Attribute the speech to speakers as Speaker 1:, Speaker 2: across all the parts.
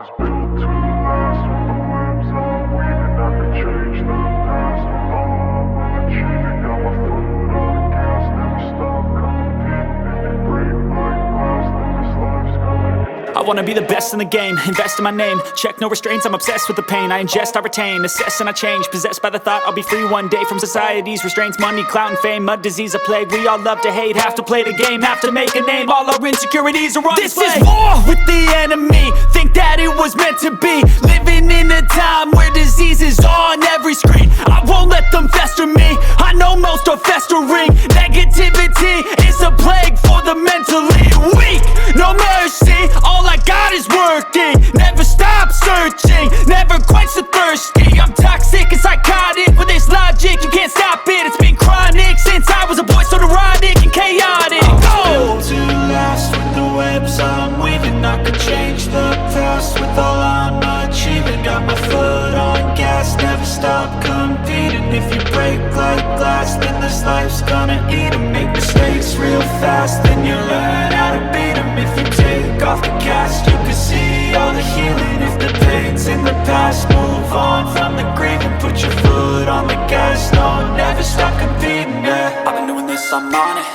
Speaker 1: was built to last. With the webs I'm weaving, I could change the past. With all I'm achieving, got my foot on the gas. Never stop competing. If you break like glass, then this life's gonna end.
Speaker 2: I wanna be the best in the game, invest in my name. Check no restraints, I'm obsessed with the pain. I ingest, I retain, assess and I change. Possessed by the thought I'll be free one day from society's restraints. Money, clout and fame, mud, disease, a plague. We all love to hate, have to play the game, have to make a name. All our insecurities are on display. This is war with the enemy, think that it was meant to be. Living in a time where disease is on every screen. I won't let them fester me, I know most are festering. Negativity is a plague for the mentally weak. No mercy, all I got is working. Never stop searching, never quench the thirsty. I'm toxic and psychotic with this logic, you can't stop it. It's been chronic since I was a boy, so neurotic and chaotic.
Speaker 3: Built to last. With the webs I'm weaving, I could change the past. With all I'm achieving, got my foot on gas. Never stop competing. If you break like glass, then this life's gonna eat 'em. Make mistakes real fast, then you learn how to beat 'em. If you take off the cast, you can see all the healing. If the pain's in the past, move on from the grave and put your foot on the gas. No, never stop competing, yeah.
Speaker 2: I've been doing this, I'm on it.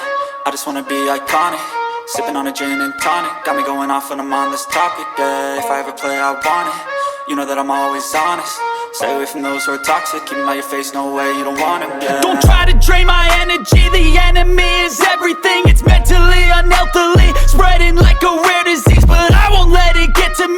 Speaker 2: I just wanna be iconic. Sipping on a gin and tonic, got me going off when I'm on this topic, yeah. If I ever play, I want it. You know that I'm always honest. Stay away from those who are toxic. Keep them out your face, no way, you don't want it, yeah. Don't try to drain my energy. The enemy is everything. It's mentally, unhealthily, spreading like a rare disease. But I won't let it get to me.